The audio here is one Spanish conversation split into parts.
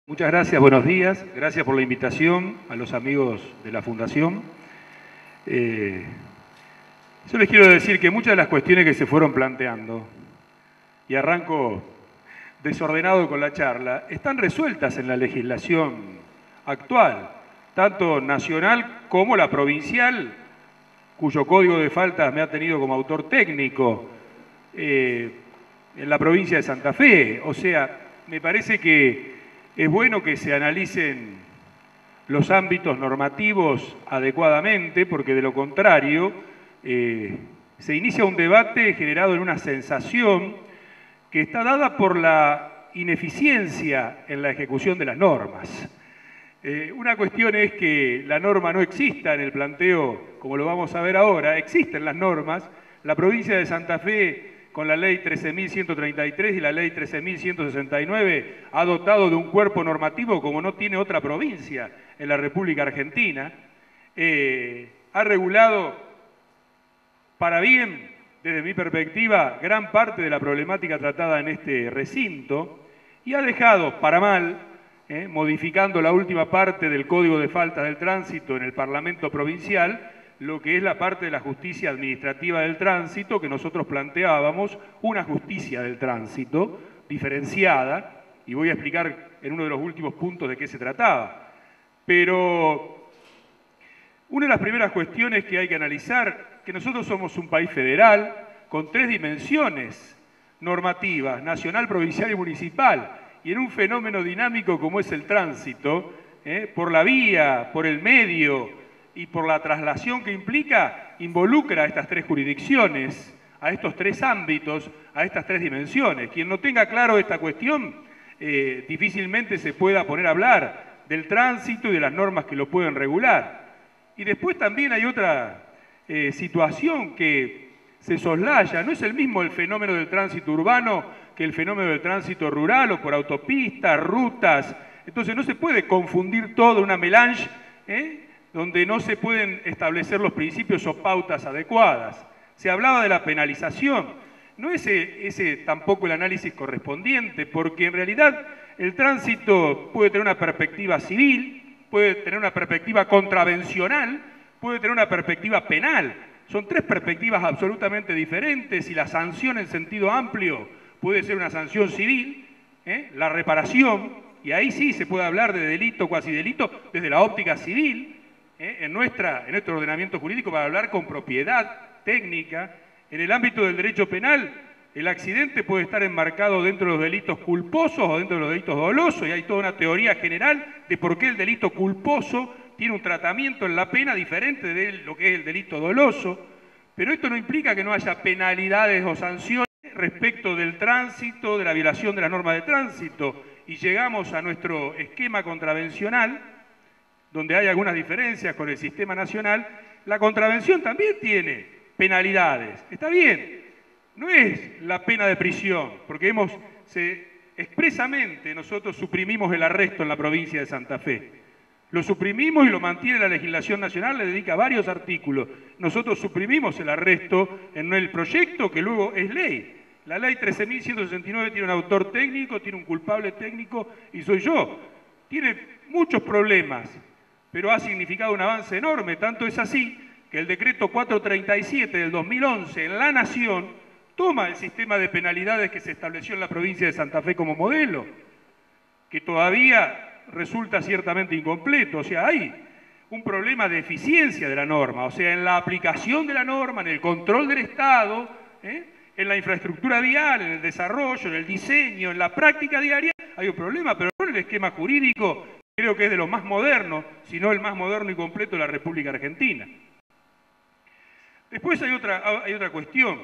Muchas gracias, buenos días. Gracias por la invitación a los amigos de la Fundación. Yo les quiero decir que muchas de las cuestiones que se fueron planteando, y arranco desordenado con la charla, están resueltas en la legislación actual, tanto nacional como la provincial, cuyo código de faltas me ha tenido como autor técnico en la provincia de Santa Fe. O sea, me parece que es bueno que se analicen los ámbitos normativos adecuadamente, porque de lo contrario se inicia un debate generado en una sensación que está dada por la ineficiencia en la ejecución de las normas. Una cuestión es que la norma no exista en el planteo, como lo vamos a ver ahora. Existen las normas. La provincia de Santa Fe, con la ley 13.133 y la ley 13.169, ha dotado de un cuerpo normativo como no tiene otra provincia en la República Argentina. Ha regulado para bien, desde mi perspectiva, gran parte de la problemática tratada en este recinto y ha dejado para mal, modificando la última parte del Código de Faltas del Tránsito en el Parlamento Provincial, lo que es la parte de la justicia administrativa del tránsito que nosotros planteábamos, una justicia del tránsito diferenciada, y voy a explicar en uno de los últimos puntos de qué se trataba. Pero una de las primeras cuestiones que hay que analizar, que nosotros somos un país federal con tres dimensiones normativas, nacional, provincial y municipal, y en un fenómeno dinámico como es el tránsito, por la vía, por el medio y por la traslación que implica, involucra a estas tres jurisdicciones, a estos tres ámbitos, a estas tres dimensiones. Quien no tenga claro esta cuestión, difícilmente se pueda poner a hablar del tránsito y de las normas que lo pueden regular. Y después también hay otra situación que se soslaya. No es el mismo el fenómeno del tránsito urbano que el fenómeno del tránsito rural o por autopistas, rutas. Entonces no se puede confundir todo, una melange, donde no se pueden establecer los principios o pautas adecuadas. Se hablaba de la penalización. No es ese tampoco el análisis correspondiente, porque en realidad el tránsito puede tener una perspectiva civil, puede tener una perspectiva contravencional, puede tener una perspectiva penal. Son tres perspectivas absolutamente diferentes y la sanción en sentido amplio puede ser una sanción civil, la reparación, y ahí sí se puede hablar de delito, cuasi delito, desde la óptica civil, en nuestro ordenamiento jurídico, para hablar con propiedad técnica. En el ámbito del derecho penal, el accidente puede estar enmarcado dentro de los delitos culposos o dentro de los delitos dolosos, y hay toda una teoría general de por qué el delito culposo tiene un tratamiento en la pena diferente de lo que es el delito doloso, pero esto no implica que no haya penalidades o sanciones respecto del tránsito, de la violación de la norma de tránsito, y llegamos a nuestro esquema contravencional, donde hay algunas diferencias con el sistema nacional. La contravención también tiene penalidades, está bien, no es la pena de prisión, porque expresamente nosotros suprimimos el arresto en la provincia de Santa Fe. Lo suprimimos y lo mantiene la legislación nacional, le dedica varios artículos. Nosotros suprimimos el arresto en el proyecto que luego es ley. La ley 13.169 tiene un autor técnico, tiene un culpable técnico y soy yo. Tiene muchos problemas, pero ha significado un avance enorme. Tanto es así que el decreto 437 del 2011 en la Nación toma el sistema de penalidades que se estableció en la provincia de Santa Fe como modelo, que todavía resulta ciertamente incompleto. O sea, hay un problema de eficiencia de la norma, o sea, en la aplicación de la norma, en el control del Estado, en la infraestructura vial, en el desarrollo, en el diseño, en la práctica diaria, hay un problema, pero no en el esquema jurídico. Creo que es de los más modernos, si no el más moderno y completo de la República Argentina. Después hay otra cuestión,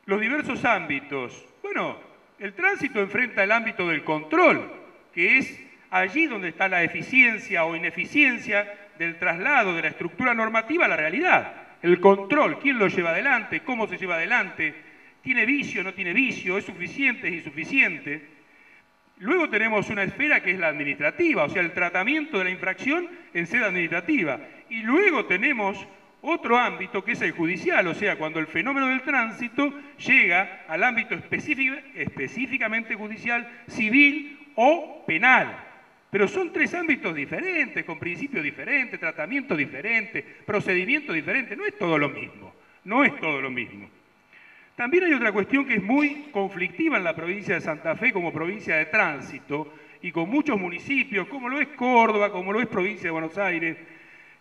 los diversos ámbitos. Bueno, el tránsito enfrenta el ámbito del control, que es allí donde está la eficiencia o ineficiencia del traslado de la estructura normativa a la realidad. El control, quién lo lleva adelante, cómo se lleva adelante, tiene vicio, no tiene vicio, es suficiente, es insuficiente. Luego tenemos una esfera que es la administrativa, o sea, el tratamiento de la infracción en sede administrativa. Y luego tenemos otro ámbito que es el judicial, o sea, cuando el fenómeno del tránsito llega al ámbito específicamente judicial, civil o penal. Pero son tres ámbitos diferentes, con principios diferentes, tratamientos diferentes, procedimientos diferentes. No es todo lo mismo, no es todo lo mismo. También hay otra cuestión que es muy conflictiva en la provincia de Santa Fe como provincia de tránsito y con muchos municipios, como lo es Córdoba, como lo es provincia de Buenos Aires,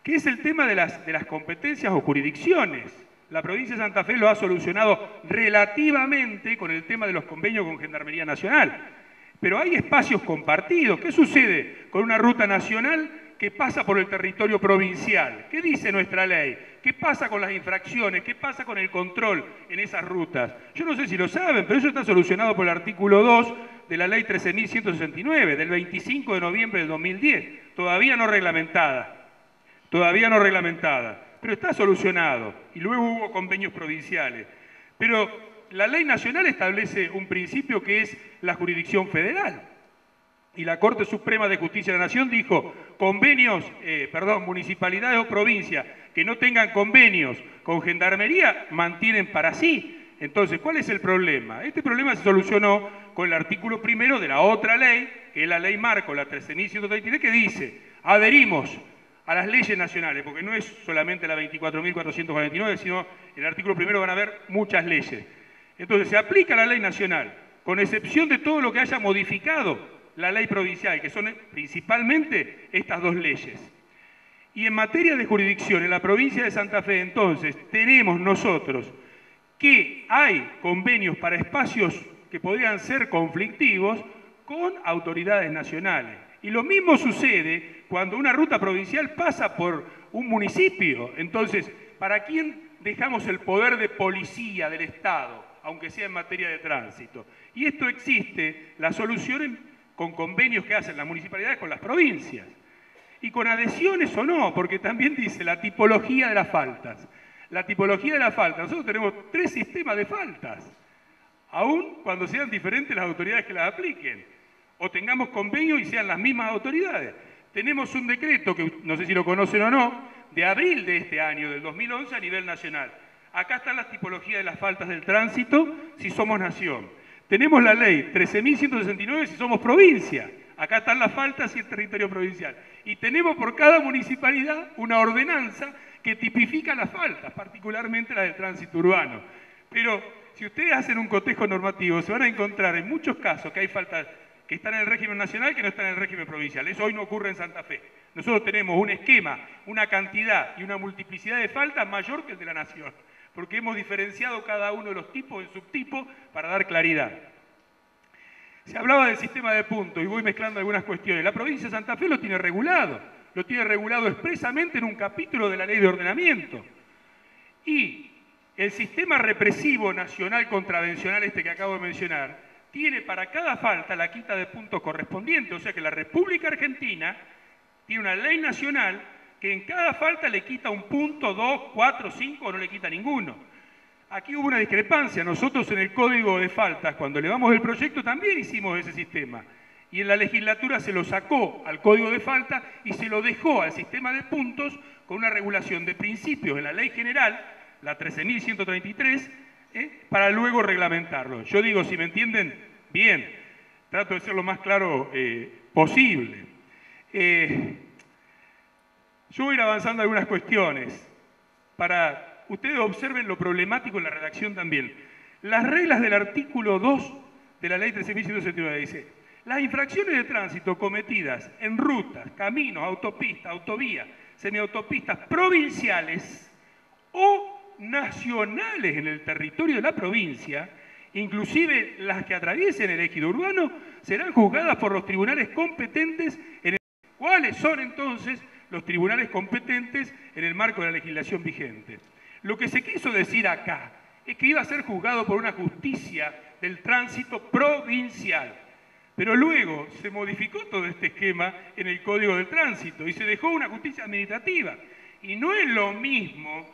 que es el tema de las competencias o jurisdicciones. La provincia de Santa Fe lo ha solucionado relativamente con el tema de los convenios con Gendarmería Nacional. Pero hay espacios compartidos. ¿Qué sucede con una ruta nacional que pasa por el territorio provincial? ¿Qué dice nuestra ley? ¿Qué pasa con las infracciones? ¿Qué pasa con el control en esas rutas? Yo no sé si lo saben, pero eso está solucionado por el artículo 2 de la ley 13.169, del 25 de noviembre del 2010, todavía no reglamentada. Todavía no reglamentada, pero está solucionado. Y luego hubo convenios provinciales. Pero la ley nacional establece un principio que es la jurisdicción federal. Y la Corte Suprema de Justicia de la Nación dijo, municipalidades o provincias que no tengan convenios con Gendarmería mantienen para sí. Entonces, ¿cuál es el problema? Este problema se solucionó con el artículo primero de la otra ley, que es la ley marco, la 13.133, que dice, adherimos a las leyes nacionales, porque no es solamente la 24.449, sino en el artículo primero van a haber muchas leyes. Entonces, se aplica la ley nacional, con excepción de todo lo que haya modificado la ley provincial, que son principalmente estas dos leyes. Y en materia de jurisdicción, en la provincia de Santa Fe, entonces, tenemos nosotros que hay convenios para espacios que podrían ser conflictivos con autoridades nacionales. Y lo mismo sucede cuando una ruta provincial pasa por un municipio. Entonces, ¿para quién dejamos el poder de policía del Estado, aunque sea en materia de tránsito? Y esto existe, la solución con convenios que hacen las municipalidades con las provincias. Y con adhesiones o no, porque también dice la tipología de las faltas. La tipología de las faltas, nosotros tenemos 3 sistemas de faltas, aun cuando sean diferentes las autoridades que las apliquen, o tengamos convenios y sean las mismas autoridades. Tenemos un decreto, que no sé si lo conocen o no, de abril de este año, del 2011, a nivel nacional. Acá están las tipologías de las faltas del tránsito, si somos nación. Tenemos la ley 13.169 si somos provincia. Acá están las faltas y el territorio provincial. Y tenemos por cada municipalidad una ordenanza que tipifica las faltas, particularmente las del tránsito urbano. Pero si ustedes hacen un cotejo normativo, se van a encontrar en muchos casos que hay faltas que están en el régimen nacional que no están en el régimen provincial. Eso hoy no ocurre en Santa Fe. Nosotros tenemos un esquema, una cantidad y una multiplicidad de faltas mayor que el de la nación, porque hemos diferenciado cada uno de los tipos en subtipos para dar claridad. Se hablaba del sistema de puntos y voy mezclando algunas cuestiones. La provincia de Santa Fe lo tiene regulado expresamente en un capítulo de la Ley de Ordenamiento. Y el sistema represivo nacional contravencional este que acabo de mencionar tiene para cada falta la quita de puntos correspondiente, o sea que la República Argentina tiene una ley nacional que en cada falta le quita un punto, 2, 4, 5 o no le quita ninguno. Aquí hubo una discrepancia. Nosotros en el Código de Faltas, cuando elevamos el proyecto, también hicimos ese sistema. Y en la legislatura se lo sacó al Código de Faltas y se lo dejó al sistema de puntos con una regulación de principios en la Ley General, la 13.133, para luego reglamentarlo. Yo digo, si me entienden, bien. Trato de ser lo más claro posible. Yo voy a ir avanzando algunas cuestiones para ustedes observen lo problemático en la redacción también. Las reglas del artículo 2 de la ley 13.169 dice, las infracciones de tránsito cometidas en rutas, caminos, autopistas, autovías, semiautopistas provinciales o nacionales en el territorio de la provincia, inclusive las que atraviesen el ejido urbano, serán juzgadas por los tribunales competentes en el... ¿Cuáles son entonces los tribunales competentes en el marco de la legislación vigente? Lo que se quiso decir acá es que iba a ser juzgado por una justicia del tránsito provincial. Pero luego se modificó todo este esquema en el Código del Tránsito y se dejó una justicia administrativa. Y no es lo mismo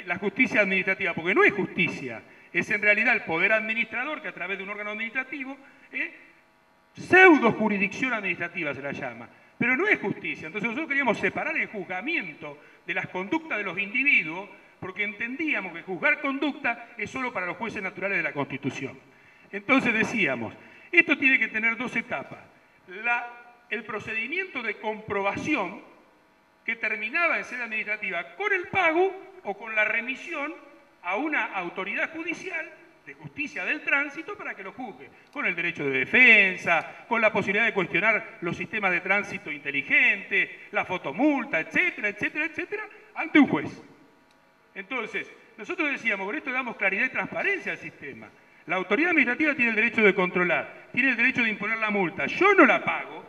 la justicia administrativa, porque no es justicia, es en realidad el poder administrador que a través de un órgano administrativo, pseudo jurisdicción administrativa se la llama, pero no es justicia. Entonces nosotros queríamos separar el juzgamiento de las conductas de los individuos porque entendíamos que juzgar conducta es solo para los jueces naturales de la Constitución. Entonces decíamos, esto tiene que tener 2 etapas. La el procedimiento de comprobación que terminaba en sede administrativa con el pago o con la remisión a una autoridad judicial de justicia del tránsito para que lo juzgue, con el derecho de defensa, con la posibilidad de cuestionar los sistemas de tránsito inteligente, la fotomulta, etcétera, etcétera, etcétera, ante un juez. Entonces, nosotros decíamos, con esto damos claridad y transparencia al sistema. La autoridad administrativa tiene el derecho de controlar, tiene el derecho de imponer la multa. Yo no la pago,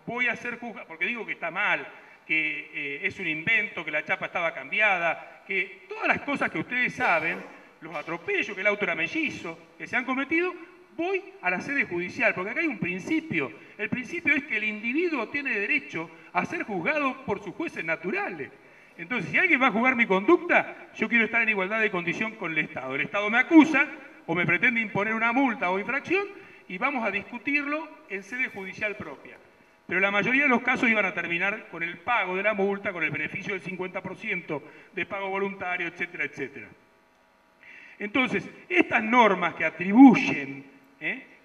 voy a ser juzgado, porque digo que está mal, que es un invento, que la chapa estaba cambiada, que todas las cosas que ustedes saben, los atropellos, que el auto era mellizo, que se han cometido, voy a la sede judicial, porque acá hay un principio. El principio es que el individuo tiene derecho a ser juzgado por sus jueces naturales. Entonces, si alguien va a juzgar mi conducta, yo quiero estar en igualdad de condición con el Estado. El Estado me acusa o me pretende imponer una multa o infracción y vamos a discutirlo en sede judicial propia. Pero la mayoría de los casos iban a terminar con el pago de la multa, con el beneficio del 50% de pago voluntario, etcétera, etcétera. Entonces, estas normas que atribuyen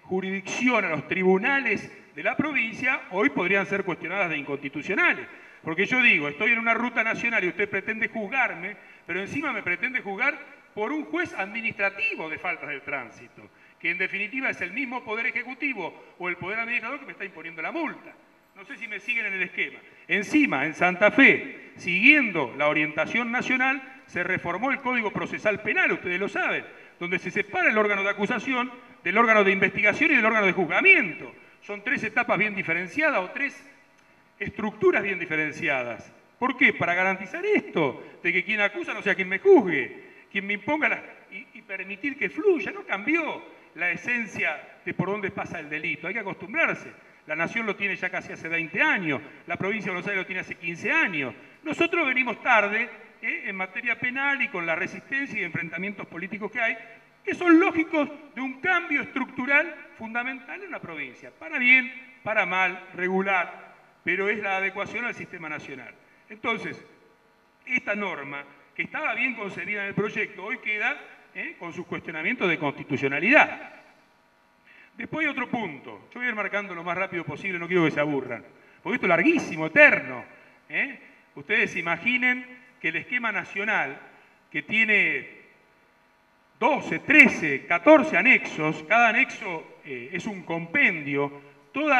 jurisdicción a los tribunales de la provincia, hoy podrían ser cuestionadas de inconstitucionales. Porque yo digo, estoy en una ruta nacional y usted pretende juzgarme, pero encima me pretende juzgar por un juez administrativo de faltas del tránsito, que en definitiva es el mismo Poder Ejecutivo o el Poder Administrador que me está imponiendo la multa. No sé si me siguen en el esquema. Encima, en Santa Fe, siguiendo la orientación nacional, se reformó el Código Procesal Penal, ustedes lo saben, donde se separa el órgano de acusación del órgano de investigación y del órgano de juzgamiento. Son 3 etapas bien diferenciadas o 3 estructuras bien diferenciadas. ¿Por qué? Para garantizar esto, de que quien acusa no sea quien me juzgue, quien me imponga y permitir que fluya. No cambió la esencia de por dónde pasa el delito, hay que acostumbrarse. La Nación lo tiene ya casi hace 20 años, la provincia de Buenos Aires lo tiene hace 15 años. Nosotros venimos tarde en materia penal y con la resistencia y enfrentamientos políticos que hay, que son lógicos de un cambio estructural fundamental en una provincia, para bien, para mal, regular, pero es la adecuación al sistema nacional. Entonces, esta norma, que estaba bien concebida en el proyecto, hoy queda con sus cuestionamientos de constitucionalidad. Después hay otro punto, yo voy a ir marcando lo más rápido posible, no quiero que se aburran, porque esto es larguísimo, eterno. Ustedes imaginen que el esquema nacional, que tiene 12, 13, 14 anexos, cada anexo es un compendio, todo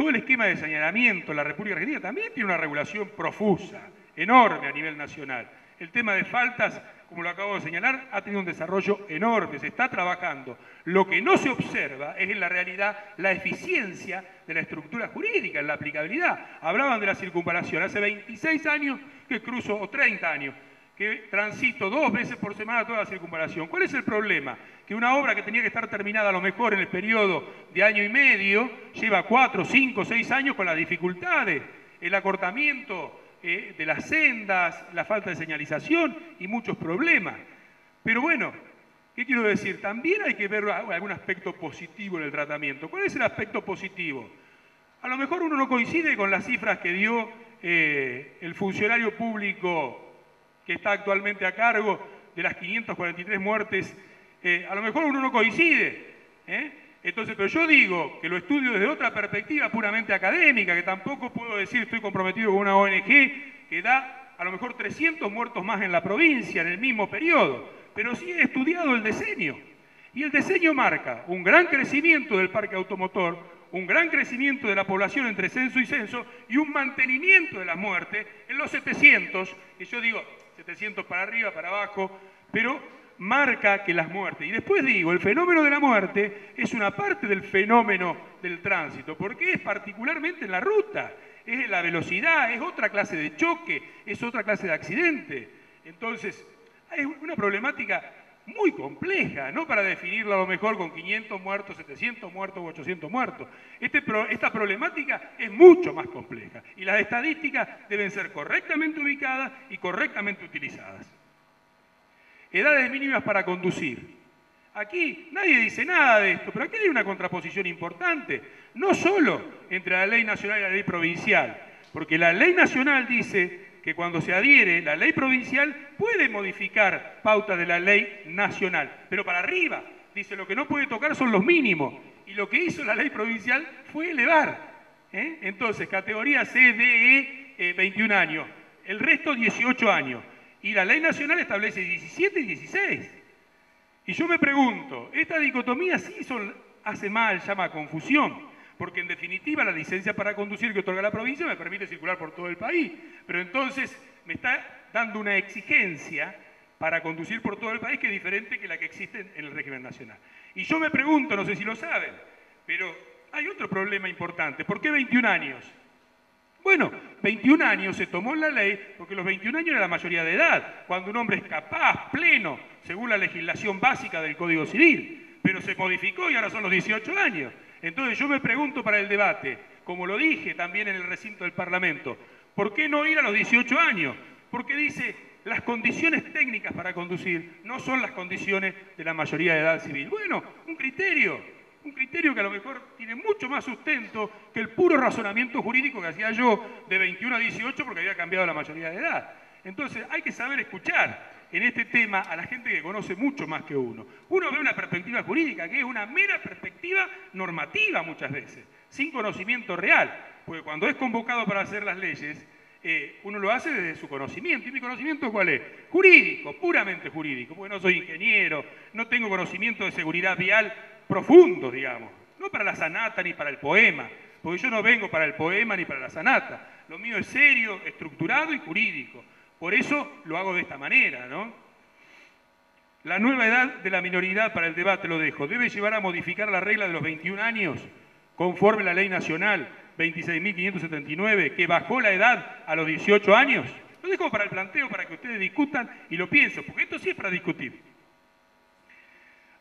el esquema de señalamiento en la República Argentina también tiene una regulación profusa, enorme a nivel nacional. El tema de faltas, como lo acabo de señalar, ha tenido un desarrollo enorme, se está trabajando. Lo que no se observa es en la realidad la eficiencia de la estructura jurídica, en la aplicabilidad. Hablaban de la circunvalación, hace 26 años que cruzo, o 30 años, que transito 2 veces por semana toda la circunvalación. ¿Cuál es el problema? Que una obra que tenía que estar terminada a lo mejor en el periodo de año y medio, lleva 4, 5, 6 años con las dificultades, el acortamiento de las sendas, la falta de señalización y muchos problemas. Pero bueno, ¿qué quiero decir? También hay que ver algún aspecto positivo en el tratamiento. ¿Cuál es el aspecto positivo? A lo mejor uno no coincide con las cifras que dio el funcionario público que está actualmente a cargo de las 543 muertes. A lo mejor uno no coincide. Entonces, pero yo digo que lo estudio desde otra perspectiva puramente académica, que tampoco puedo decir estoy comprometido con una ONG que da a lo mejor 300 muertos más en la provincia en el mismo periodo, pero sí he estudiado el decenio. Y el decenio marca un gran crecimiento del parque automotor, un gran crecimiento de la población entre censo y censo y un mantenimiento de la muerte en los 700, que yo digo 700 para arriba, para abajo, pero marca que las muertes, y después digo, el fenómeno de la muerte es una parte del fenómeno del tránsito, porque es particularmente en la ruta, es la velocidad, es otra clase de choque, es otra clase de accidente. Entonces, hay una problemática muy compleja, no para definirla a lo mejor con 500 muertos, 700 muertos u 800 muertos. Esta problemática es mucho más compleja, y las estadísticas deben ser correctamente ubicadas y correctamente utilizadas. Edades mínimas para conducir. Aquí nadie dice nada de esto, pero aquí hay una contraposición importante, no solo entre la ley nacional y la ley provincial, porque la ley nacional dice que cuando se adhiere la ley provincial puede modificar pautas de la ley nacional, pero para arriba, dice lo que no puede tocar son los mínimos, Y lo que hizo la ley provincial fue elevar. Entonces, categoría C, D, E, 21 años. El resto 18 años. Y la ley nacional establece 17 y 16. Y yo me pregunto, esta dicotomía sí hace mal, llama a confusión, porque en definitiva la licencia para conducir que otorga la provincia me permite circular por todo el país, pero entonces me está dando una exigencia para conducir por todo el país que es diferente que la que existe en el régimen nacional. Y yo me pregunto, no sé si lo saben, pero hay otro problema importante. ¿Por qué 21 años? Bueno, 21 años se tomó en la ley porque los 21 años era la mayoría de edad, cuando un hombre es capaz, pleno, según la legislación básica del Código Civil, pero se modificó y ahora son los 18 años. Entonces yo me pregunto para el debate, como lo dije también en el recinto del Parlamento, ¿por qué no ir a los 18 años? Porque dice, las condiciones técnicas para conducir no son las condiciones de la mayoría de edad civil. Bueno, un criterio que a lo mejor tiene mucho más sustento que el puro razonamiento jurídico que hacía yo de 21 a 18 porque había cambiado la mayoría de edad. Entonces hay que saber escuchar en este tema a la gente que conoce mucho más que uno. Uno ve una perspectiva jurídica que es una mera perspectiva normativa muchas veces, sin conocimiento real, porque cuando es convocado para hacer las leyes, uno lo hace desde su conocimiento. ¿Y mi conocimiento cuál es? Jurídico, puramente jurídico, porque no soy ingeniero, no tengo conocimiento de seguridad vial profundo, digamos. No para la sanata ni para el poema, porque yo no vengo para el poema ni para la sanata. Lo mío es serio, estructurado y jurídico. Por eso lo hago de esta manera, ¿no? La nueva edad de la minoridad, para el debate lo dejo, debe llevar a modificar la regla de los 21 años, conforme a la ley nacional 26.579, que bajó la edad a los 18 años. Lo dejo para el planteo, para que ustedes discutan y lo piensen, porque esto sí es para discutir.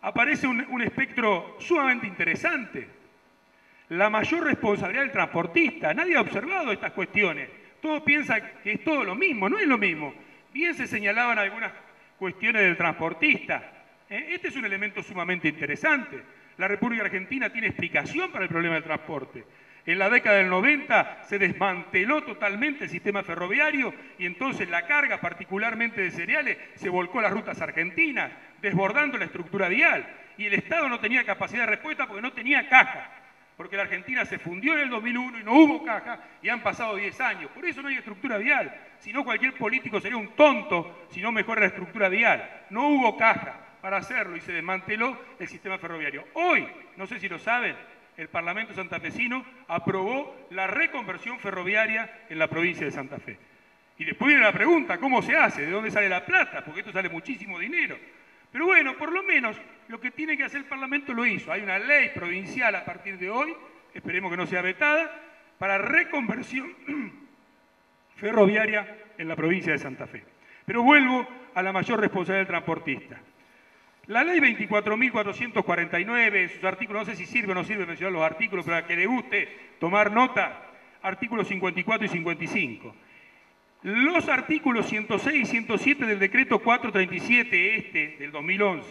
Aparece un espectro sumamente interesante. La mayor responsabilidad del transportista. Nadie ha observado estas cuestiones. Todos piensan que es todo lo mismo, no es lo mismo. Bien se señalaban algunas cuestiones del transportista. Este es un elemento sumamente interesante. La República Argentina tiene explicación para el problema del transporte. En la década del 90 se desmanteló totalmente el sistema ferroviario y entonces la carga, particularmente de cereales, se volcó a las rutas argentinas, desbordando la estructura vial. Y el Estado no tenía capacidad de respuesta porque no tenía caja. Porque la Argentina se fundió en el 2001 y no hubo caja y han pasado 10 años. Por eso no hay estructura vial. Si no, cualquier político sería un tonto si no mejora la estructura vial. No hubo caja para hacerlo y se desmanteló el sistema ferroviario. Hoy, no sé si lo saben, el Parlamento santafesino aprobó la reconversión ferroviaria en la provincia de Santa Fe. Y después viene la pregunta, ¿cómo se hace? ¿De dónde sale la plata? Porque esto sale muchísimo dinero. Pero bueno, por lo menos lo que tiene que hacer el Parlamento lo hizo. Hay una ley provincial a partir de hoy, esperemos que no sea vetada, para reconversión ferroviaria en la provincia de Santa Fe. Pero vuelvo a la mayor responsabilidad del transportista. La ley 24.449, sus artículos, no sé si sirve o no sirve mencionar los artículos, pero a que le guste tomar nota, artículos 54 y 55. Los artículos 106 y 107 del decreto 437, del 2011,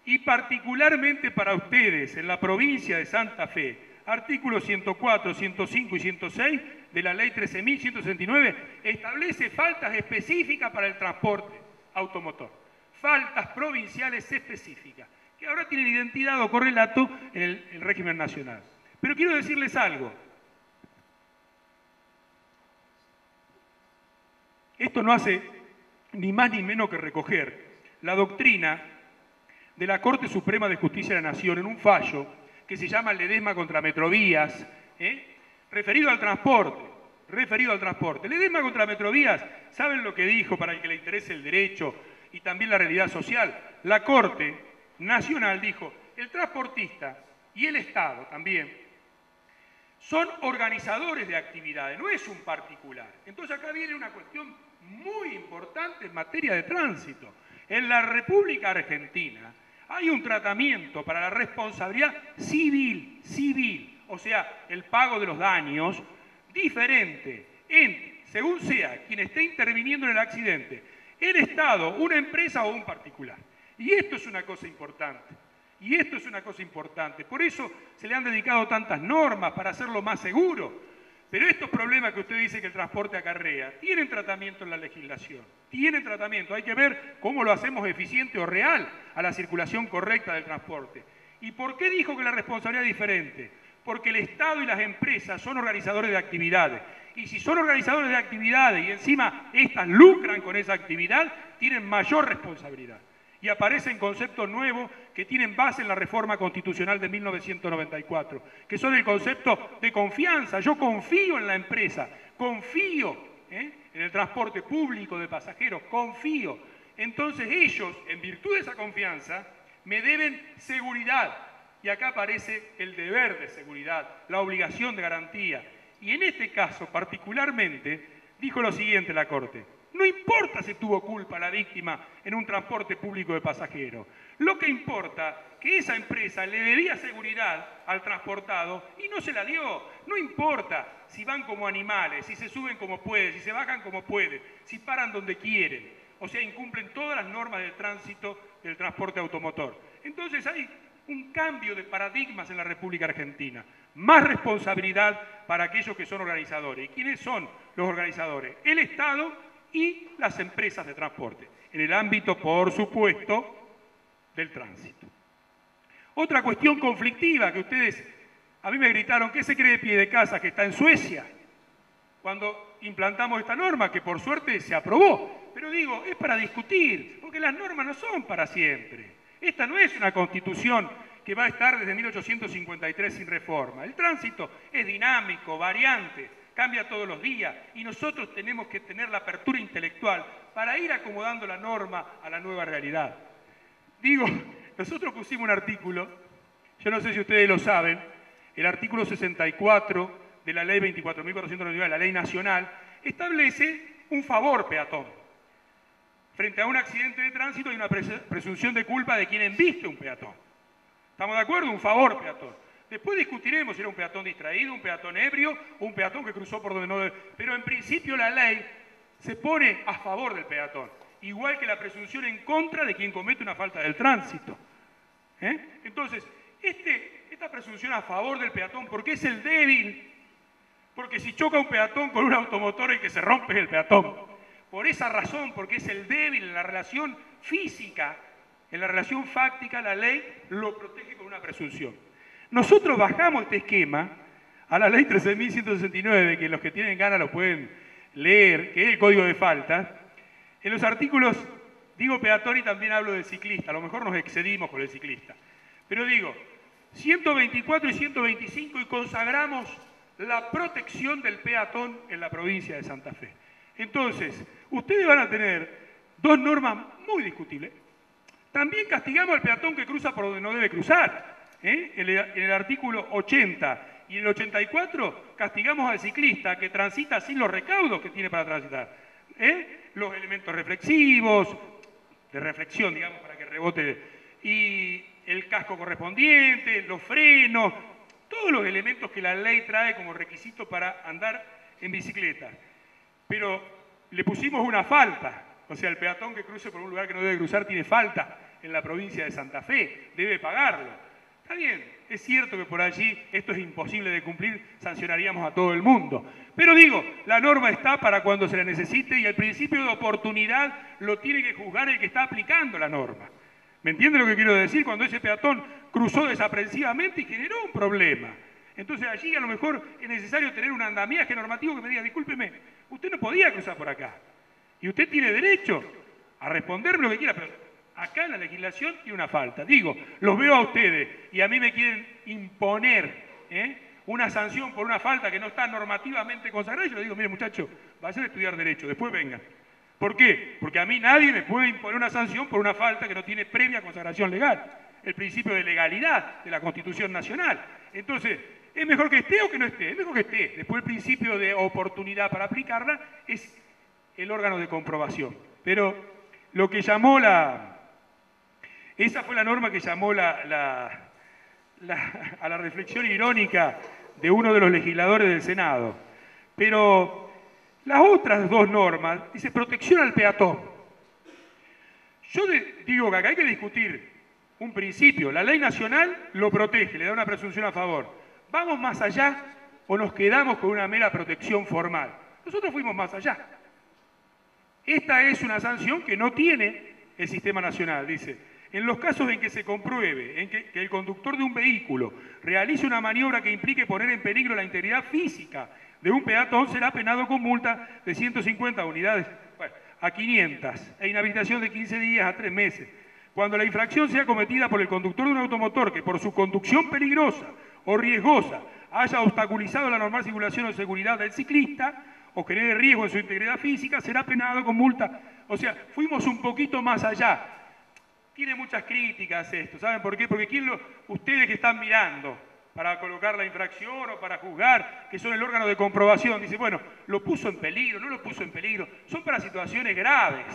y particularmente para ustedes en la provincia de Santa Fe, artículos 104, 105 y 106 de la ley 13.169, establece faltas específicas para el transporte automotor, faltas provinciales específicas, que ahora tienen identidad o correlato en el régimen nacional. Pero quiero decirles algo. Esto no hace ni más ni menos que recoger la doctrina de la Corte Suprema de Justicia de la Nación en un fallo que se llama Ledesma contra Metrovías, referido al transporte. Ledesma contra Metrovías, ¿saben lo que dijo para el que le interese el derecho y también la realidad social? La Corte Nacional dijo, el transportista y el Estado también son organizadores de actividades, no es un particular. Entonces acá viene una cuestión muy importante en materia de tránsito. En la República Argentina hay un tratamiento para la responsabilidad civil, o sea, el pago de los daños, diferente entre, según sea quien esté interviniendo en el accidente, el Estado, una empresa o un particular. Y esto es una cosa importante. Por eso se le han dedicado tantas normas para hacerlo más seguro. Pero estos problemas que usted dice que el transporte acarrea, tienen tratamiento en la legislación. Tienen tratamiento. Hay que ver cómo lo hacemos eficiente o real a la circulación correcta del transporte. ¿Y por qué dijo que la responsabilidad es diferente? Porque el Estado y las empresas son organizadores de actividades. Y si son organizadores de actividades y encima estas lucran con esa actividad, tienen mayor responsabilidad. Y aparecen conceptos nuevos que tienen base en la reforma constitucional de 1994, que son el concepto de confianza. Yo confío en la empresa, confío en el transporte público de pasajeros, confío. Entonces ellos, en virtud de esa confianza, me deben seguridad. Y acá aparece el deber de seguridad, la obligación de garantía. Y en este caso, particularmente, dijo lo siguiente la Corte: no importa si tuvo culpa la víctima en un transporte público de pasajeros. Lo que importa es que esa empresa le debía seguridad al transportado y no se la dio. No importa si van como animales, si se suben como pueden, si se bajan como pueden, si paran donde quieren. O sea, incumplen todas las normas del tránsito del transporte automotor. Entonces hay un cambio de paradigmas en la República Argentina. Más responsabilidad para aquellos que son organizadores. ¿Y quiénes son los organizadores? El Estado y las empresas de transporte, en el ámbito, por supuesto, del tránsito. Otra cuestión conflictiva que ustedes, a mí me gritaron: ¿qué se cree de Piedecasa, que está en Suecia? Cuando implantamos esta norma, que por suerte se aprobó. Pero digo, es para discutir, porque las normas no son para siempre. Esta no es una constitución que va a estar desde 1853 sin reforma. El tránsito es dinámico, variante, cambia todos los días y nosotros tenemos que tener la apertura intelectual para ir acomodando la norma a la nueva realidad. Digo, nosotros pusimos un artículo, yo no sé si ustedes lo saben, el artículo 64 de la ley 24.499, la ley nacional, establece un favor peatón. Frente a un accidente de tránsito hay una presunción de culpa de quien embiste un peatón. ¿Estamos de acuerdo? Un favor peatón. Después discutiremos si era un peatón distraído, un peatón ebrio o un peatón que cruzó por donde no debe. Pero en principio la ley se pone a favor del peatón, igual que la presunción en contra de quien comete una falta del tránsito. Entonces, esta presunción a favor del peatón, ¿por qué es el débil? Porque si choca un peatón con un automotor, el que se rompe es el peatón. Por esa razón, porque es el débil en la relación física, en la relación fáctica, la ley lo protege con una presunción. Nosotros bajamos este esquema a la ley 13.169, que los que tienen ganas lo pueden leer, que es el Código de Faltas. En los artículos, digo peatón y también hablo del ciclista, a lo mejor nos excedimos con el ciclista. Pero digo, 124 y 125 y consagramos la protección del peatón en la provincia de Santa Fe. Entonces, ustedes van a tener dos normas muy discutibles. También castigamos al peatón que cruza por donde no debe cruzar. En el artículo 80 y en el 84 castigamos al ciclista que transita sin los recaudos que tiene para transitar. Los elementos reflexivos, de reflexión, digamos, para que rebote, y el casco correspondiente, los frenos, todos los elementos que la ley trae como requisito para andar en bicicleta. Pero le pusimos una falta, o sea, el peatón que cruce por un lugar que no debe cruzar tiene falta en la provincia de Santa Fe, debe pagarlo. Está bien, es cierto que por allí esto es imposible de cumplir, sancionaríamos a todo el mundo. Pero digo, la norma está para cuando se la necesite y el principio de oportunidad lo tiene que juzgar el que está aplicando la norma. ¿Me entiende lo que quiero decir? Cuando ese peatón cruzó desaprensivamente y generó un problema. Entonces allí a lo mejor es necesario tener un andamiaje normativo que me diga: discúlpeme, usted no podía cruzar por acá. Y usted tiene derecho a responderme lo que quiera, pero acá en la legislación tiene una falta. Digo, los veo a ustedes y a mí me quieren imponer una sanción por una falta que no está normativamente consagrada. Y yo les digo: mire muchacho, vayan a estudiar Derecho, después vengan. ¿Por qué? Porque a mí nadie me puede imponer una sanción por una falta que no tiene previa consagración legal. El principio de legalidad de la Constitución Nacional. Entonces, ¿es mejor que esté o que no esté? Es mejor que esté. Después el principio de oportunidad para aplicarla es el órgano de comprobación. Pero lo que llamó esa fue la norma que llamó a la reflexión irónica de uno de los legisladores del Senado. Pero las otras dos normas, dice protección al peatón. Yo digo que acá hay que discutir un principio. La ley nacional lo protege, le da una presunción a favor. ¿Vamos más allá o nos quedamos con una mera protección formal? Nosotros fuimos más allá. Esta es una sanción que no tiene el sistema nacional, dice. En los casos en que se compruebe que el conductor de un vehículo realice una maniobra que implique poner en peligro la integridad física de un peatón, será penado con multa de 150 unidades a 500 e inhabilitación de 15 días a 3 meses. Cuando la infracción sea cometida por el conductor de un automotor que por su conducción peligrosa o riesgosa haya obstaculizado la normal circulación o seguridad del ciclista o genere riesgo en su integridad física, será penado con multa. O sea, fuimos un poquito más allá. Tiene muchas críticas esto, ¿saben por qué? Porque ustedes que están mirando para colocar la infracción o para juzgar, que son el órgano de comprobación, dicen, bueno, lo puso en peligro, no lo puso en peligro, son para situaciones graves,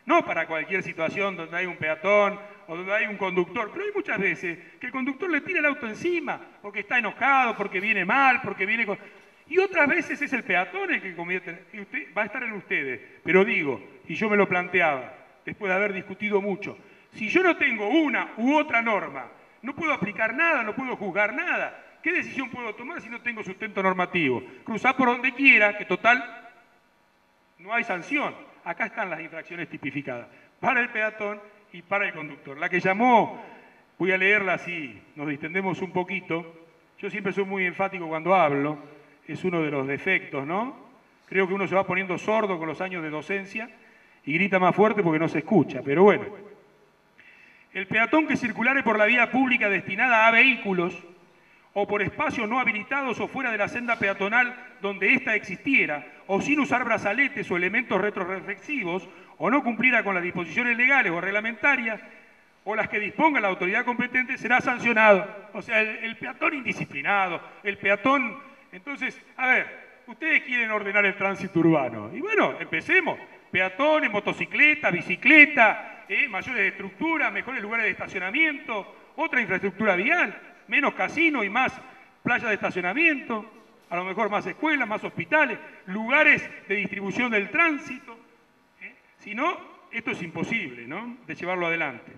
no para cualquier situación donde hay un peatón o donde hay un conductor, pero hay muchas veces que el conductor le tira el auto encima porque está enojado, porque viene mal, porque viene con... Y otras veces es el peatón el que comete, y va a estar en ustedes, pero digo, y yo me lo planteaba, después de haber discutido mucho, si yo no tengo una u otra norma, no puedo aplicar nada, no puedo juzgar nada. ¿Qué decisión puedo tomar si no tengo sustento normativo? Cruzar por donde quiera, que total, no hay sanción. Acá están las infracciones tipificadas, para el peatón y para el conductor. La que llamó, voy a leerla así, nos distendemos un poquito. Yo siempre soy muy enfático cuando hablo, es uno de los defectos, ¿no? Creo que uno se va poniendo sordo con los años de docencia y grita más fuerte porque no se escucha, pero bueno. El peatón que circulare por la vía pública destinada a vehículos o por espacios no habilitados o fuera de la senda peatonal donde ésta existiera, o sin usar brazaletes o elementos retroreflexivos, o no cumpliera con las disposiciones legales o reglamentarias, o las que disponga la autoridad competente, será sancionado. O sea, el peatón indisciplinado, el peatón... Entonces, a ver, ustedes quieren ordenar el tránsito urbano. Y bueno, empecemos. Peatones, motocicleta, bicicleta... mayores estructuras, mejores lugares de estacionamiento, otra infraestructura vial, menos casinos y más playas de estacionamiento, a lo mejor más escuelas, más hospitales, lugares de distribución del tránsito. Si no, esto es imposible, ¿no?, de llevarlo adelante.